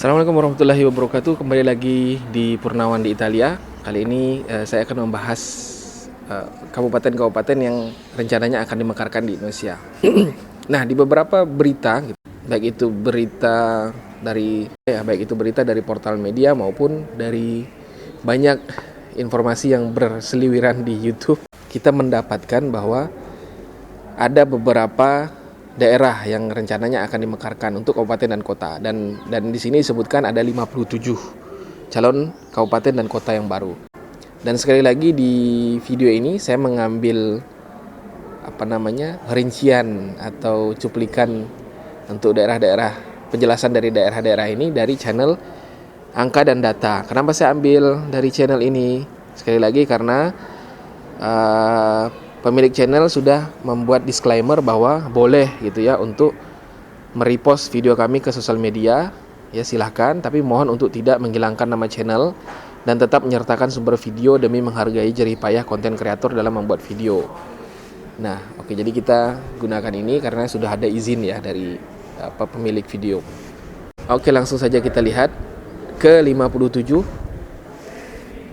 Assalamualaikum warahmatullahi wabarakatuh. Kembali lagi di Purnawan di Italia. Kali ini saya akan membahas kabupaten-kabupaten yang rencananya akan dimekarkan di Indonesia. Nah, di beberapa berita, baik itu berita dari portal media maupun dari banyak informasi yang berseliweran di YouTube, kita mendapatkan bahwa ada beberapa daerah yang rencananya akan dimekarkan untuk kabupaten dan kota, dan di sini disebutkan ada 57 calon kabupaten dan kota yang baru. Dan sekali lagi di video ini saya mengambil rincian atau cuplikan untuk daerah-daerah, penjelasan dari daerah-daerah ini dari channel Angka dan Data. Kenapa saya ambil dari channel ini? Sekali lagi karena pemilik channel sudah membuat disclaimer bahwa boleh gitu ya untuk merepost video kami ke sosial media, ya silahkan, tapi mohon untuk tidak menghilangkan nama channel dan tetap menyertakan sumber video demi menghargai jerih payah konten kreator dalam membuat video. Nah, oke, jadi kita gunakan ini karena sudah ada izin ya dari pemilik video. Oke, langsung saja kita lihat ke 57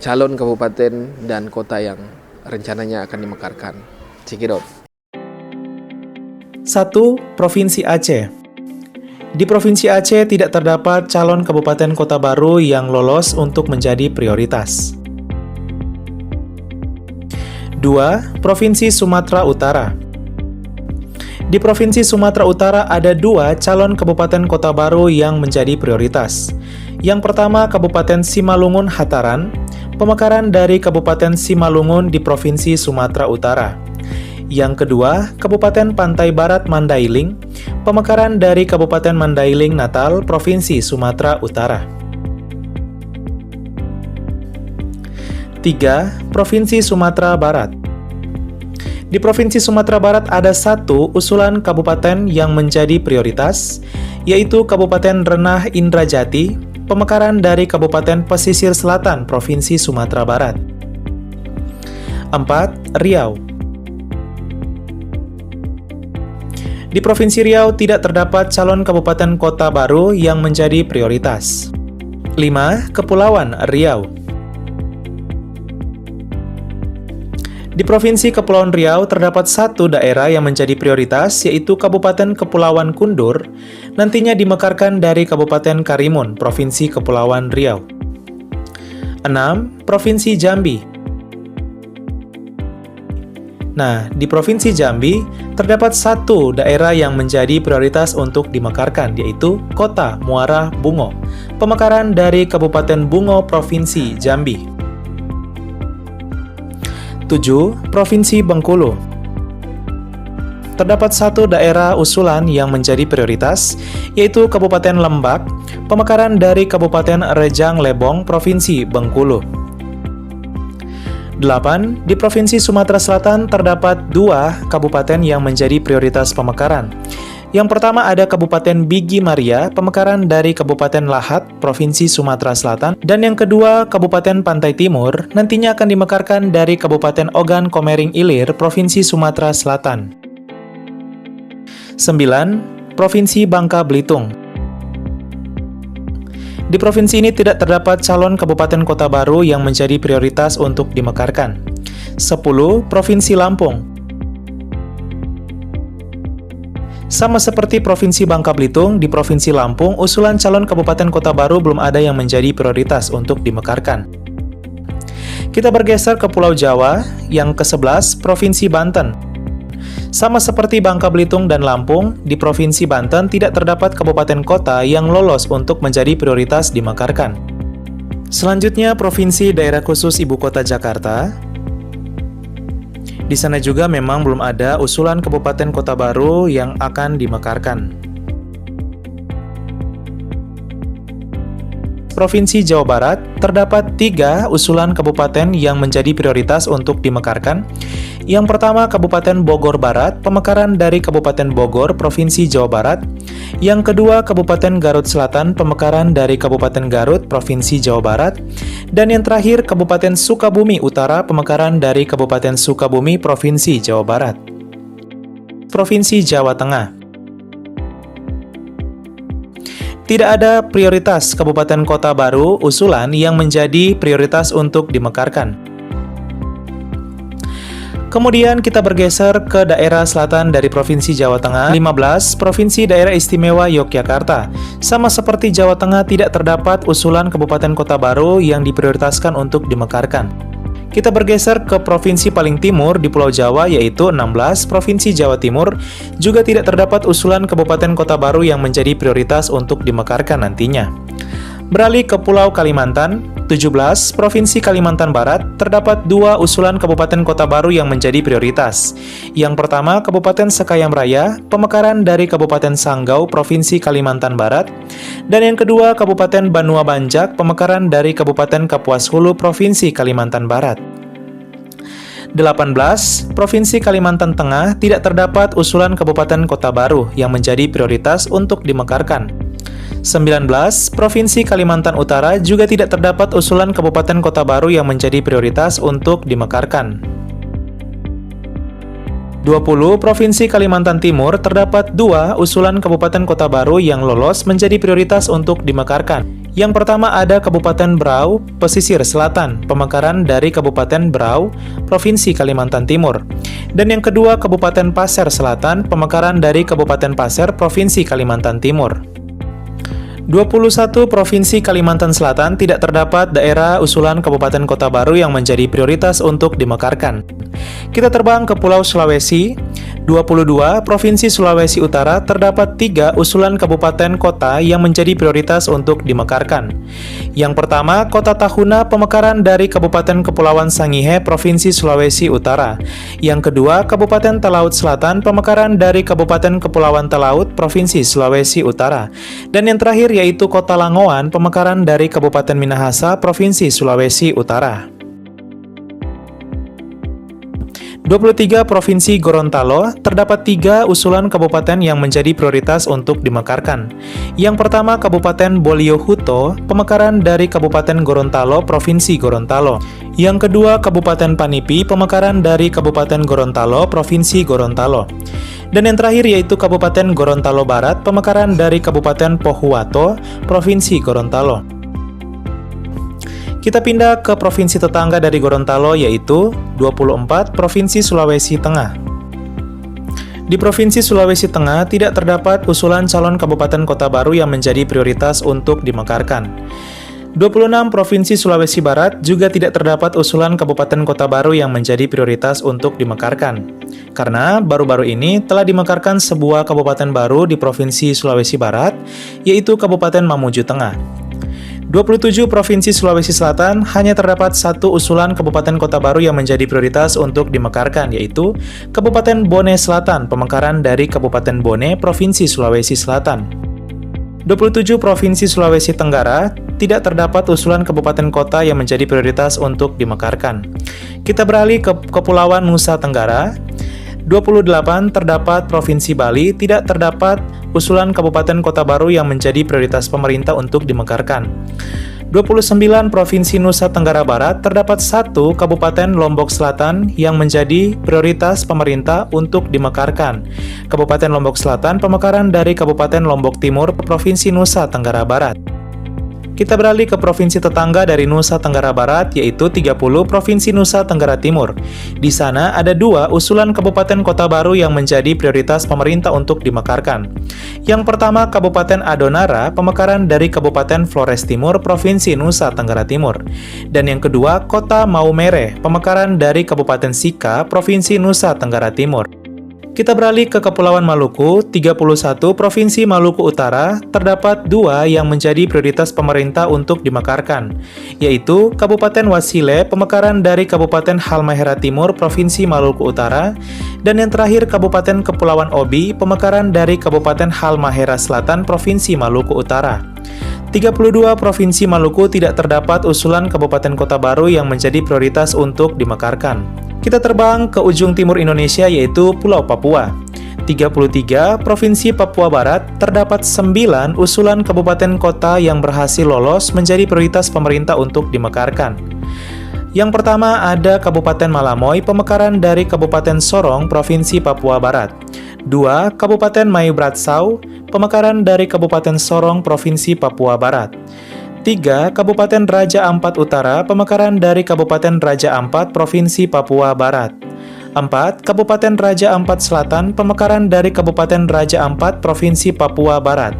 calon kabupaten dan kota yang rencananya akan dimekarkan. Check it out. 1. Provinsi Aceh. Di Provinsi Aceh tidak terdapat calon kabupaten kota baru yang lolos untuk menjadi prioritas. 2. Provinsi Sumatera Utara. Di Provinsi Sumatera Utara ada 2 calon kabupaten kota baru yang menjadi prioritas. Yang pertama, Kabupaten Simalungun Hataran, pemekaran dari Kabupaten Simalungun di Provinsi Sumatera Utara. Yang kedua, Kabupaten Pantai Barat Mandailing, pemekaran dari Kabupaten Mandailing Natal, Provinsi Sumatera Utara. 3. Provinsi Sumatera Barat. Di Provinsi Sumatera Barat ada 1 usulan kabupaten yang menjadi prioritas, yaitu Kabupaten Renah Indrajati, pemekaran dari Kabupaten Pesisir Selatan, Provinsi Sumatera Barat. 4. Riau. Di Provinsi Riau tidak terdapat calon kabupaten kota baru yang menjadi prioritas. 5. Kepulauan Riau. Di Provinsi Kepulauan Riau terdapat 1 daerah yang menjadi prioritas, yaitu Kabupaten Kepulauan Kundur, nantinya dimekarkan dari Kabupaten Karimun, Provinsi Kepulauan Riau. 6. Provinsi Jambi. Nah, di Provinsi Jambi terdapat 1 daerah yang menjadi prioritas untuk dimekarkan, yaitu Kota Muara Bungo, pemekaran dari Kabupaten Bungo, Provinsi Jambi. 7. Provinsi Bengkulu. Terdapat 1 daerah usulan yang menjadi prioritas, yaitu Kabupaten Lembak, pemekaran dari Kabupaten Rejang Lebong, Provinsi Bengkulu. 8. Di Provinsi Sumatera Selatan terdapat 2 kabupaten yang menjadi prioritas pemekaran. Yang pertama ada Kabupaten Bigi Maria, pemekaran dari Kabupaten Lahat, Provinsi Sumatera Selatan. Dan yang kedua, Kabupaten Pantai Timur, nantinya akan dimekarkan dari Kabupaten Ogan Komering Ilir, Provinsi Sumatera Selatan. 9. Provinsi Bangka Belitung. Di provinsi ini tidak terdapat calon kabupaten kota baru yang menjadi prioritas untuk dimekarkan. 10. Provinsi Lampung. Sama seperti Provinsi Bangka Belitung, di Provinsi Lampung, usulan calon kabupaten kota baru belum ada yang menjadi prioritas untuk dimekarkan. Kita bergeser ke Pulau Jawa, yang ke-11, Provinsi Banten. Sama seperti Bangka Belitung dan Lampung, di Provinsi Banten tidak terdapat kabupaten kota yang lolos untuk menjadi prioritas dimekarkan. Selanjutnya, Provinsi Daerah Khusus Ibu Kota Jakarta. Di sana juga memang belum ada usulan kabupaten kota baru yang akan dimekarkan. Provinsi Jawa Barat, terdapat 3 usulan kabupaten yang menjadi prioritas untuk dimekarkan. Yang pertama, Kabupaten Bogor Barat, pemekaran dari Kabupaten Bogor, Provinsi Jawa Barat. Yang kedua, Kabupaten Garut Selatan, pemekaran dari Kabupaten Garut, Provinsi Jawa Barat. Dan yang terakhir, Kabupaten Sukabumi Utara, pemekaran dari Kabupaten Sukabumi, Provinsi Jawa Barat. Provinsi Jawa Tengah. Tidak ada prioritas kabupaten kota baru usulan yang menjadi prioritas untuk dimekarkan. Kemudian kita bergeser ke daerah selatan dari Provinsi Jawa Tengah. 15. Provinsi Daerah Istimewa Yogyakarta. Sama seperti Jawa Tengah, tidak terdapat usulan kabupaten kota baru yang diprioritaskan untuk dimekarkan. Kita bergeser ke provinsi paling timur di Pulau Jawa, yaitu 16. Provinsi Jawa Timur. Juga tidak terdapat usulan kabupaten kota baru yang menjadi prioritas untuk dimekarkan nantinya. Beralih ke Pulau Kalimantan, 17. Provinsi Kalimantan Barat, terdapat 2 usulan kabupaten kota baru yang menjadi prioritas. Yang pertama, Kabupaten Sekayam Raya, pemekaran dari Kabupaten Sanggau, Provinsi Kalimantan Barat. Dan yang kedua, Kabupaten Banua Banjak, pemekaran dari Kabupaten Kapuas Hulu, Provinsi Kalimantan Barat. 18. Provinsi Kalimantan Tengah, tidak terdapat usulan kabupaten kota baru yang menjadi prioritas untuk dimekarkan. 19. Provinsi Kalimantan Utara, juga tidak terdapat usulan kabupaten kota baru yang menjadi prioritas untuk dimekarkan. 20. Provinsi Kalimantan Timur, terdapat 2 usulan kabupaten kota baru yang lolos menjadi prioritas untuk dimekarkan. Yang pertama ada Kabupaten Berau, Pesisir Selatan, pemekaran dari Kabupaten Berau, Provinsi Kalimantan Timur. Dan yang kedua Kabupaten Pasir Selatan, pemekaran dari Kabupaten Pasir, Provinsi Kalimantan Timur. 21. Provinsi Kalimantan Selatan, tidak terdapat daerah usulan kabupaten kota baru yang menjadi prioritas untuk dimekarkan. Kita terbang ke Pulau Sulawesi. 22. Provinsi Sulawesi Utara, terdapat 3 usulan kabupaten kota yang menjadi prioritas untuk dimekarkan. Yang pertama, Kota Tahuna, pemekaran dari Kabupaten Kepulauan Sangihe, Provinsi Sulawesi Utara. Yang kedua, Kabupaten Talaut Selatan, pemekaran dari Kabupaten Kepulauan Talaut, Provinsi Sulawesi Utara. Dan yang terakhir yaitu Kota Langoan, pemekaran dari Kabupaten Minahasa, Provinsi Sulawesi Utara. 23. Provinsi Gorontalo, terdapat 3 usulan kabupaten yang menjadi prioritas untuk dimekarkan. Yang pertama, Kabupaten Boliohuto, pemekaran dari Kabupaten Gorontalo, Provinsi Gorontalo. Yang kedua, Kabupaten Panipi, pemekaran dari Kabupaten Gorontalo, Provinsi Gorontalo. Dan yang terakhir yaitu Kabupaten Gorontalo Barat, pemekaran dari Kabupaten Pohuwato, Provinsi Gorontalo. Kita pindah ke provinsi tetangga dari Gorontalo, yaitu 24. Provinsi Sulawesi Tengah. Di Provinsi Sulawesi Tengah tidak terdapat usulan calon kabupaten kota baru yang menjadi prioritas untuk dimekarkan. 26. Provinsi Sulawesi Barat, juga tidak terdapat usulan kabupaten kota baru yang menjadi prioritas untuk dimekarkan. Karena baru-baru ini telah dimekarkan sebuah kabupaten baru di Provinsi Sulawesi Barat, yaitu Kabupaten Mamuju Tengah. 27. Provinsi Sulawesi Selatan, hanya terdapat 1 usulan kabupaten kota baru yang menjadi prioritas untuk dimekarkan, yaitu Kabupaten Bone Selatan, pemekaran dari Kabupaten Bone, Provinsi Sulawesi Selatan. 27. Provinsi Sulawesi Tenggara, tidak terdapat usulan kabupaten kota yang menjadi prioritas untuk dimekarkan. Kita beralih ke Kepulauan Nusa Tenggara. 28. Terdapat Provinsi Bali, tidak terdapat usulan kabupaten kota baru yang menjadi prioritas pemerintah untuk dimekarkan. 29. Provinsi Nusa Tenggara Barat, terdapat 1 Kabupaten Lombok Selatan yang menjadi prioritas pemerintah untuk dimekarkan. Kabupaten Lombok Selatan, pemekaran dari Kabupaten Lombok Timur, Provinsi Nusa Tenggara Barat. Kita beralih ke provinsi tetangga dari Nusa Tenggara Barat, yaitu 30 Provinsi Nusa Tenggara Timur. Di sana ada 2 usulan kabupaten kota baru yang menjadi prioritas pemerintah untuk dimekarkan. Yang pertama, Kabupaten Adonara, pemekaran dari Kabupaten Flores Timur, Provinsi Nusa Tenggara Timur. Dan yang kedua, Kota Maumere, pemekaran dari Kabupaten Sika, Provinsi Nusa Tenggara Timur. Kita beralih ke Kepulauan Maluku. 31 Provinsi Maluku Utara, terdapat 2 yang menjadi prioritas pemerintah untuk dimekarkan, yaitu Kabupaten Wasile, pemekaran dari Kabupaten Halmahera Timur, Provinsi Maluku Utara, dan yang terakhir Kabupaten Kepulauan Obi, pemekaran dari Kabupaten Halmahera Selatan, Provinsi Maluku Utara. 32 Provinsi Maluku, tidak terdapat usulan kabupaten kota baru yang menjadi prioritas untuk dimekarkan. Kita terbang ke ujung timur Indonesia, yaitu Pulau Papua. 33 Provinsi Papua Barat, terdapat 9 usulan kabupaten kota yang berhasil lolos menjadi prioritas pemerintah untuk dimekarkan. Yang pertama ada Kabupaten Malamoy, pemekaran dari Kabupaten Sorong, Provinsi Papua Barat. 2. Kabupaten Mayubratsau, pemekaran dari Kabupaten Sorong, Provinsi Papua Barat. 3. Kabupaten Raja Ampat Utara, pemekaran dari Kabupaten Raja Ampat, Provinsi Papua Barat. 4. Kabupaten Raja Ampat Selatan, pemekaran dari Kabupaten Raja Ampat, Provinsi Papua Barat.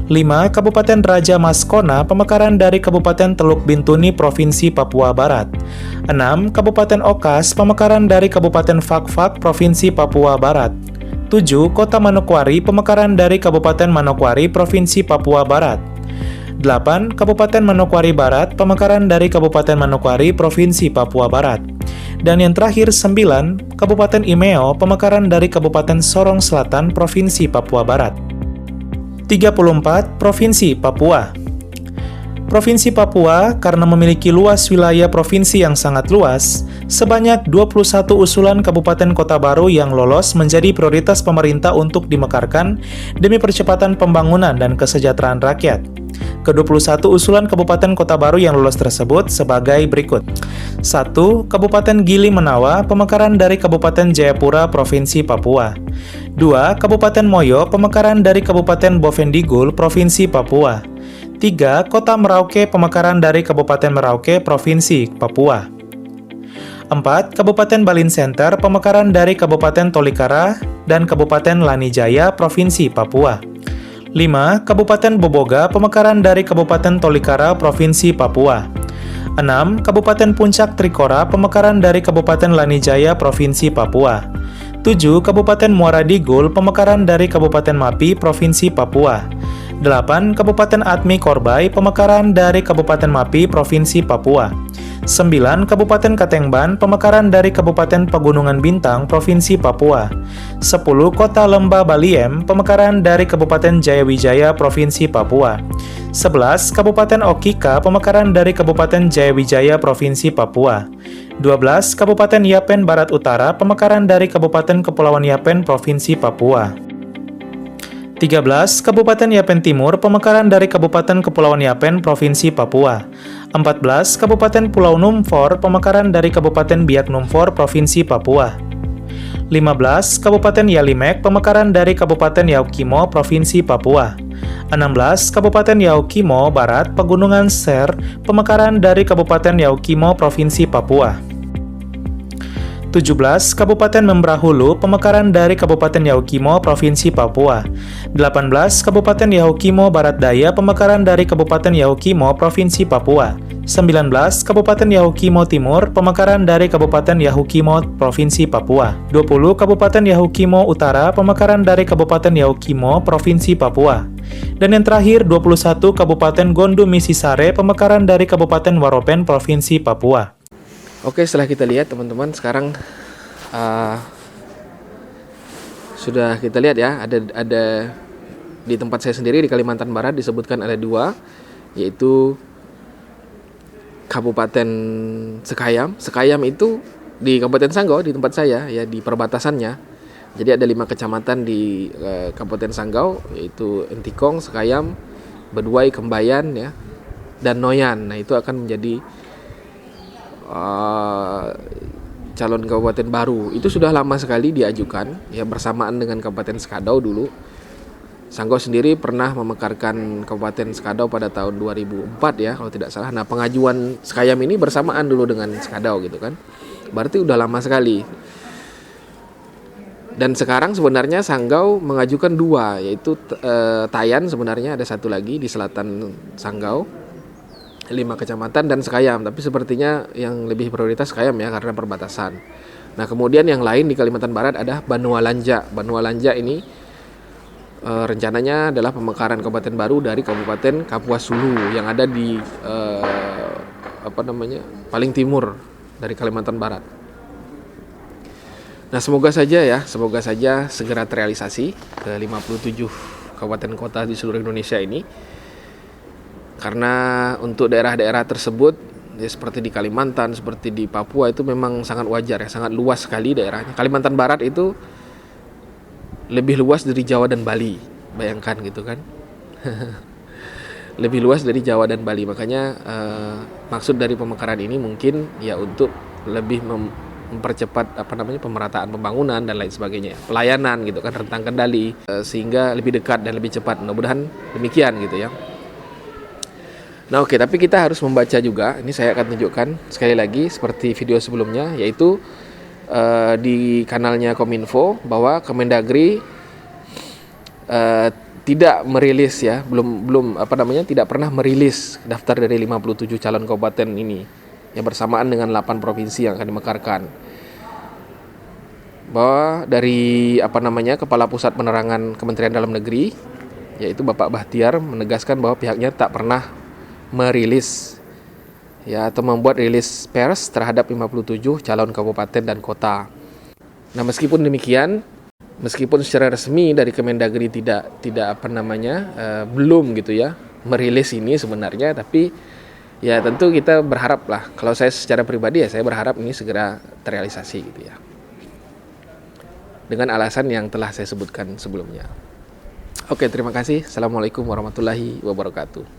5. Kabupaten Raja Maskona, pemekaran dari Kabupaten Teluk Bintuni, Provinsi Papua Barat. 6. Kabupaten Okas, pemekaran dari Kabupaten Fakfak, Provinsi Papua Barat. 7. Kota Manokwari, pemekaran dari Kabupaten Manokwari, Provinsi Papua Barat. 8. Kabupaten Manokwari Barat, pemekaran dari Kabupaten Manokwari, Provinsi Papua Barat. Dan yang terakhir 9. Kabupaten Imeo, pemekaran dari Kabupaten Sorong Selatan, Provinsi Papua Barat. 34. Provinsi Papua. Provinsi Papua karena memiliki luas wilayah provinsi yang sangat luas, sebanyak 21 usulan kabupaten kota baru yang lolos menjadi prioritas pemerintah untuk dimekarkan demi percepatan pembangunan dan kesejahteraan rakyat. Ke-21 usulan kabupaten kota baru yang lolos tersebut sebagai berikut. 1. Kabupaten Gili Menawa, pemekaran dari Kabupaten Jayapura, Provinsi Papua. 2. Kabupaten Moyo, pemekaran dari Kabupaten Bovendigul, Provinsi Papua. 3. Kota Merauke, pemekaran dari Kabupaten Merauke, Provinsi Papua. 4. Kabupaten Balin Center, pemekaran dari Kabupaten Tolikara dan Kabupaten Lanijaya, Provinsi Papua. 5. Kabupaten Boboga, pemekaran dari Kabupaten Tolikara, Provinsi Papua. 6. Kabupaten Puncak Trikora, pemekaran dari Kabupaten Lanijaya, Provinsi Papua. 7. Kabupaten Muara Digul, pemekaran dari Kabupaten Mapi, Provinsi Papua. 8. Kabupaten Atmi Korbay, pemekaran dari Kabupaten Mapi, Provinsi Papua. 9. Kabupaten Katengban, pemekaran dari Kabupaten Pegunungan Bintang, Provinsi Papua. 10. Kota Lembah Baliem, pemekaran dari Kabupaten Jayawijaya, Provinsi Papua. 11. Kabupaten Okika, pemekaran dari Kabupaten Jayawijaya, Provinsi Papua. 12. Kabupaten Yapen Barat Utara, pemekaran dari Kabupaten Kepulauan Yapen, Provinsi Papua. 13. Kabupaten Yapen Timur, pemekaran dari Kabupaten Kepulauan Yapen, Provinsi Papua. 14. Kabupaten Pulau Numfor, pemekaran dari Kabupaten Biak Numfor, Provinsi Papua. 15. Kabupaten Yalimek, pemekaran dari Kabupaten Yaukimo, Provinsi Papua. 16. Kabupaten Yaukimo Barat, Pegunungan Ser, pemekaran dari Kabupaten Yaukimo, Provinsi Papua. 17. Kabupaten Membrahulu, pemekaran dari Kabupaten Yaukimo, Provinsi Papua. 18. Kabupaten Yaukimo Barat Daya, pemekaran dari Kabupaten Yaukimo, Provinsi Papua. 19. Kabupaten Yahukimo Timur, pemekaran dari Kabupaten Yahukimo, Provinsi Papua. 20. Kabupaten Yahukimo Utara, pemekaran dari Kabupaten Yahukimo, Provinsi Papua. Dan yang terakhir, 21. Kabupaten Gondu Misisare, pemekaran dari Kabupaten Waropen, Provinsi Papua. Oke, setelah kita lihat teman-teman, sekarang sudah kita lihat ya, ada di tempat saya sendiri di Kalimantan Barat disebutkan ada 2, yaitu Kabupaten Sekayam. Sekayam itu di Kabupaten Sanggau, di tempat saya ya, di perbatasannya. Jadi ada 5 kecamatan di Kabupaten Sanggau, yaitu Entikong, Sekayam, Beduai, Kembayan ya, dan Noyan. Nah, itu akan menjadi calon kabupaten baru. Itu sudah lama sekali diajukan ya, bersamaan dengan Kabupaten Skadau dulu. Sanggau sendiri pernah memekarkan Kabupaten Skadau pada tahun 2004 ya, kalau tidak salah. Nah, pengajuan Sekayam ini bersamaan dulu dengan Skadau gitu kan. Berarti udah lama sekali. Dan sekarang sebenarnya Sanggau mengajukan 2, yaitu Tayan, sebenarnya ada 1 lagi di selatan Sanggau, 5 kecamatan, dan Sekayam. Tapi sepertinya yang lebih prioritas Sekayam ya, karena perbatasan. Nah, kemudian yang lain di Kalimantan Barat ada Banualanja. Banualanja ini rencananya adalah pemekaran kabupaten baru dari Kabupaten Kapuas Hulu yang ada di paling timur dari Kalimantan Barat. Nah, semoga saja segera terrealisasi ke 57 kabupaten kota di seluruh Indonesia ini. Karena untuk daerah-daerah tersebut ya, seperti di Kalimantan, seperti di Papua, itu memang sangat wajar ya, sangat luas sekali daerahnya. Kalimantan Barat itu lebih luas dari Jawa dan Bali, bayangkan gitu kan. Lebih luas dari Jawa dan Bali. Makanya maksud dari pemekaran ini mungkin ya untuk lebih mempercepat pemerataan pembangunan dan lain sebagainya, pelayanan gitu kan, rentang kendali sehingga lebih dekat dan lebih cepat. Mudah-mudahan demikian gitu ya. Nah oke, tapi kita harus membaca juga. Ini saya akan tunjukkan sekali lagi seperti video sebelumnya, yaitu di kanalnya Kominfo bahwa Kemendagri tidak merilis ya, belum tidak pernah merilis daftar dari 57 calon kabupaten ini yang bersamaan dengan 8 provinsi yang akan dimekarkan. Bahwa dari Kepala Pusat Penerangan Kementerian Dalam Negeri, yaitu Bapak Bahtiar, menegaskan bahwa pihaknya tak pernah merilis ya atau membuat rilis pers terhadap 57 calon kabupaten dan kota. Nah, meskipun demikian, meskipun secara resmi dari Kemendagri tidak belum gitu ya merilis ini sebenarnya, tapi ya tentu kita berharap lah, kalau saya secara pribadi ya saya berharap ini segera terrealisasi gitu ya, dengan alasan yang telah saya sebutkan sebelumnya. Oke, terima kasih. Assalamualaikum warahmatullahi wabarakatuh.